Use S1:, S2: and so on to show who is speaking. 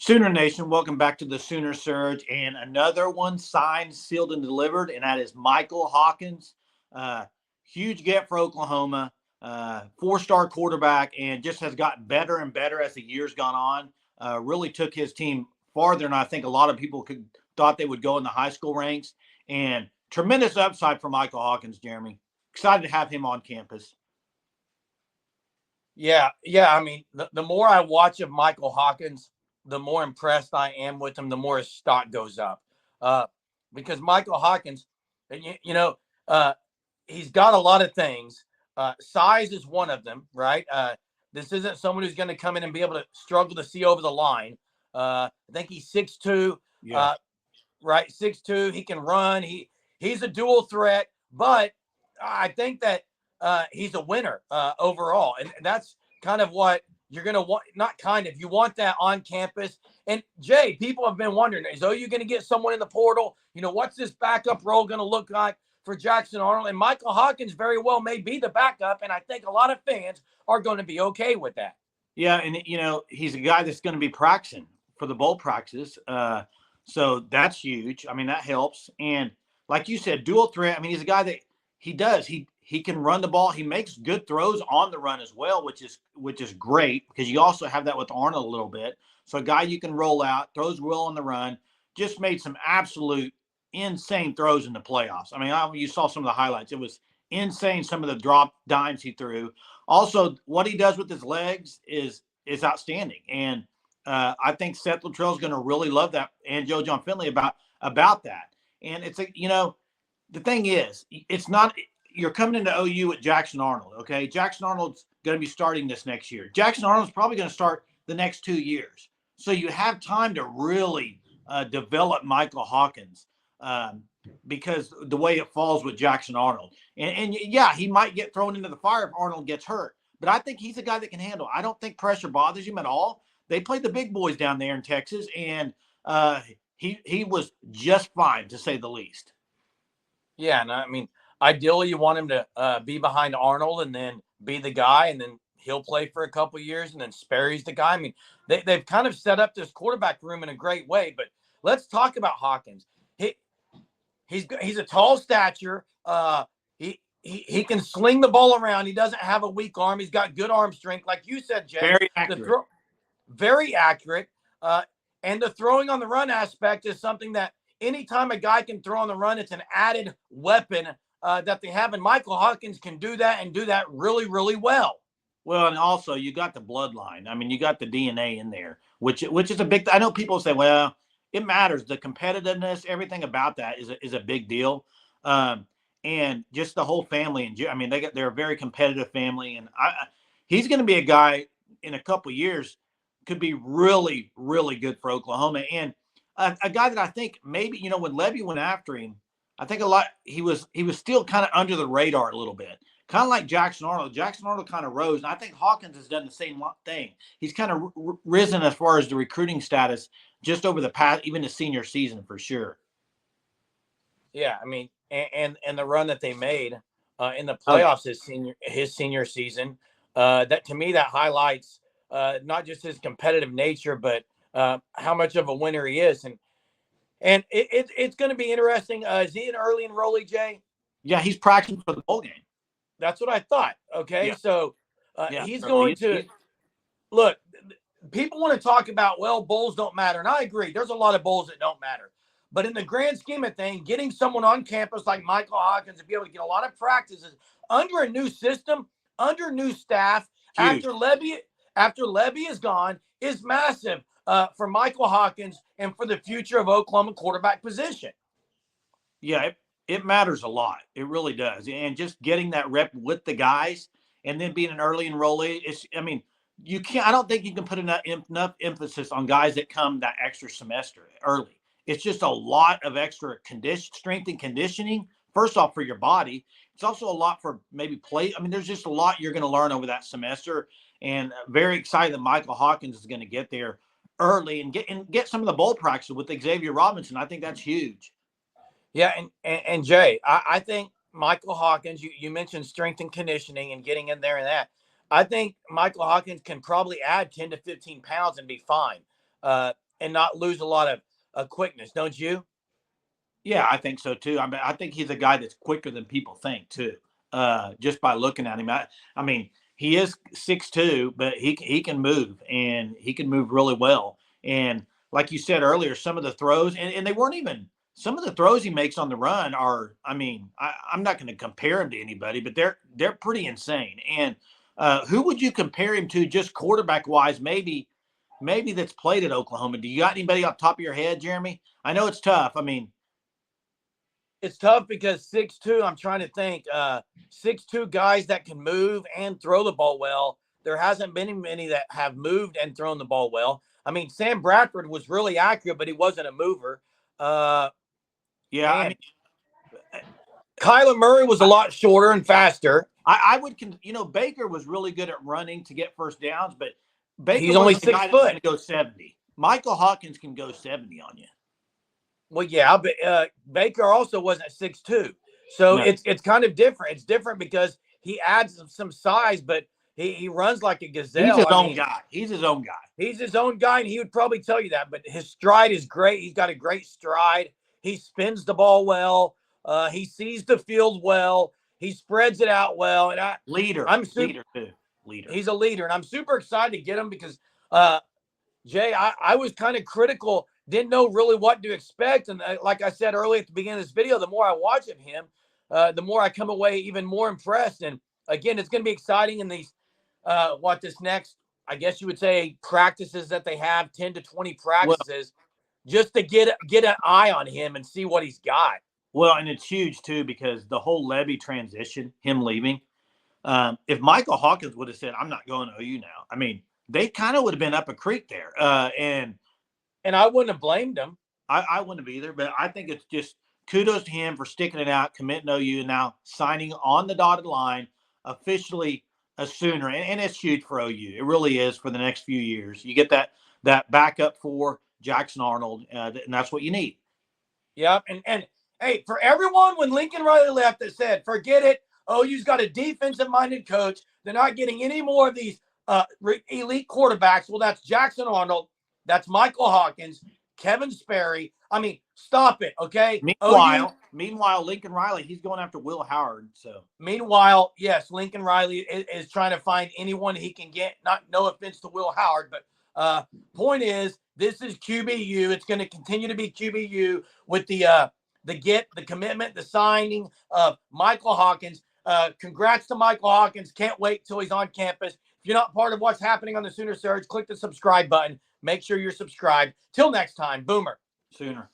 S1: Sooner Nation, welcome back to the Sooner Surge, and another one signed, sealed, and delivered, and that is Michael Hawkins. Uh, Huge get for Oklahoma, four-star quarterback, and just has gotten better and better as the years gone on. Really took his team farther than I think a lot of people thought they would go in the high school ranks, and tremendous upside for Michael Hawkins, Jeremy. Excited to have him on campus.
S2: Yeah. I mean, the more I watch of Michael Hawkins, the more impressed I am with him, the more his stock goes up. Because Michael Hawkins, uh, he's got a lot of things. Size is one of them, right? This isn't someone who's going to come in and be able to struggle to see over the line. I think he's 6'2", right? 6'2". He can run. He's a dual threat, but I think that he's a winner overall, and that's kind of what you're going to want. Not kind of, you want that on campus. And Jay, people have been wondering, is OU going to get someone in the portal? What's this backup role going to look like for Jackson Arnold? And Michael Hawkins very well may be the backup, and I think a lot of fans are going to be okay with that.
S1: Yeah, and he's a guy that's going to be practicing for the bowl practices. So that's huge. I mean, that helps. And like you said, dual threat. I mean, he's a guy that he can run the ball. He makes good throws on the run as well, which is great because you also have that with Arnold a little bit. So a guy you can roll out, throws well on the run, just made some absolute insane throws in the playoffs. I mean, you saw some of the highlights. It was insane, some of the drop dimes he threw. Also, what he does with his legs is outstanding. And I think Seth Luttrell is going to really love that, and Joe John Finley about that. And it's the thing is, it's not you're coming into OU with Jackson Arnold. Okay, Jackson Arnold's going to be starting this next year. Jackson Arnold's probably going to start the next 2 years, so you have time to really develop Michael Hawkins because the way it falls with Jackson Arnold. And yeah, he might get thrown into the fire if Arnold gets hurt, but I think he's a guy that can handle. I don't think pressure bothers him at all. They played the big boys down there in Texas, and he was just fine, to say the least.
S2: Yeah, and I mean, ideally, you want him to be behind Arnold and then be the guy, and then he'll play for a couple of years, and then Sperry's the guy. I mean, they've kind of set up this quarterback room in a great way. But let's talk about Hawkins. He's a tall stature. He can sling the ball around. He doesn't have a weak arm. He's got good arm strength, like you said, Jay.
S1: Very accurate.
S2: Very accurate. And the throwing on the run aspect is something that anytime a guy can throw on the run, it's an added weapon that they have. And Michael Hawkins can do that and do that really, really well.
S1: Well, and also you got the bloodline. I mean, you got the DNA in there, which is a big. I know people say, well, it matters. The competitiveness, everything about that is a big deal. And just the whole family. And I mean, they're a very competitive family. And he's going to be a guy in a couple of years could be really, really good for Oklahoma. And a guy that I think maybe, when Levy went after him, I think he was still kind of under the radar a little bit, kind of like Jackson Arnold. Jackson Arnold kind of rose, and I think Hawkins has done the same thing. He's kind of risen as far as the recruiting status just over the past, even the senior season for sure.
S2: Yeah, I mean, and the run that they made in the playoffs his senior season, that to me that highlights not just his competitive nature, but how much of a winner he is. And it's going to be interesting. Is he an early enrollee, Jay?
S1: Yeah, he's practicing for the bowl game.
S2: That's what I thought. Okay,
S1: yeah.
S2: So he's going to look. People want to talk about, well, bowls don't matter, and I agree. There's a lot of bowls that don't matter. But in the grand scheme of things, getting someone on campus like Michael Hawkins to be able to get a lot of practices under a new system, under new staff,
S1: huge.
S2: after Levy is gone, is massive for Michael Hawkins and for the future of Oklahoma quarterback position.
S1: Yeah, it matters a lot. It really does. And just getting that rep with the guys and then being an early enrollee, I don't think you can put enough emphasis on guys that come that extra semester early. It's just a lot of extra strength and conditioning. First off, for your body, it's also a lot for maybe play. I mean, there's just a lot you're going to learn over that semester, and very excited that Michael Hawkins is going to get there early and get some of the bowl practice with Xavier Robinson. I think that's huge.
S2: Yeah, and Jay, I think Michael Hawkins. You mentioned strength and conditioning and getting in there and that. I think Michael Hawkins can probably add 10 to 15 pounds and be fine. and not lose a lot of quickness, don't you?
S1: Yeah, I think so too. I mean, I think he's a guy that's quicker than people think too. Just by looking at him, I mean, he is 6'2", but he can move and he can move really well. And like you said earlier, some of the throws, and they weren't even some of the throws he makes on the run are. I mean, I'm not going to compare him to anybody, but they're pretty insane. And who would you compare him to, just quarterback wise? Maybe that's played at Oklahoma. Do you got anybody off the top of your head, Jeremy? I know it's tough. I mean.
S2: It's tough because 6'2", I'm trying to think, 6'2" guys that can move and throw the ball well. There hasn't been many that have moved and thrown the ball well. I mean, Sam Bradford was really accurate, but he wasn't a mover.
S1: Yeah, I mean,
S2: Kyler Murray was a lot shorter and faster.
S1: I would, Baker was really good at running to get first downs, but Baker
S2: he's only 6 foot.
S1: Going to go 70. Michael Hawkins can go 70 on you.
S2: Well, yeah, but Baker also wasn't 6'2", so no. It's kind of different. It's different because he adds some size, but he runs like a gazelle.
S1: He's his own guy. He's his own guy.
S2: He's his own guy, and he would probably tell you that. But his stride is great. He's got a great stride. He spins the ball well. He sees the field well. He spreads it out well. And
S1: leader too. Leader.
S2: He's a leader, and I'm super excited to get him because Jay, I was kind of critical. Didn't know really what to expect. And like I said earlier at the beginning of this video, the more I watch of him, the more I come away even more impressed. And again, it's going to be exciting in these, this next, I guess you would say, practices that they have, 10 to 20 practices, just to get an eye on him and see what he's got.
S1: Well, and it's huge too, because the whole Levy transition, him leaving, if Michael Hawkins would have said, I'm not going to OU now, I mean, they kind of would have been up a creek there.
S2: And I wouldn't have blamed him.
S1: I wouldn't have either, but I think it's just kudos to him for sticking it out, committing to OU, and now signing on the dotted line, officially a Sooner. And it's huge for OU. It really is for the next few years. You get that backup for Jackson Arnold, and that's what you need.
S2: Yep. And hey, for everyone when Lincoln Riley left that said, forget it, OU's got a defensive-minded coach. They're not getting any more of these elite quarterbacks. Well, that's Jackson Arnold. That's Michael Hawkins, Kevin Sperry. I mean, stop it, okay?
S1: Meanwhile, Lincoln Riley, he's going after Will Howard. So
S2: meanwhile, yes, Lincoln Riley is trying to find anyone he can get. No offense to Will Howard, but point is, this is QBU. It's going to continue to be QBU with the commitment, the signing of Michael Hawkins. Congrats to Michael Hawkins. Can't wait till he's on campus. If you're not part of what's happening on the Sooner Surge, click the subscribe button. Make sure you're subscribed. Till next time, Boomer.
S1: Sooner.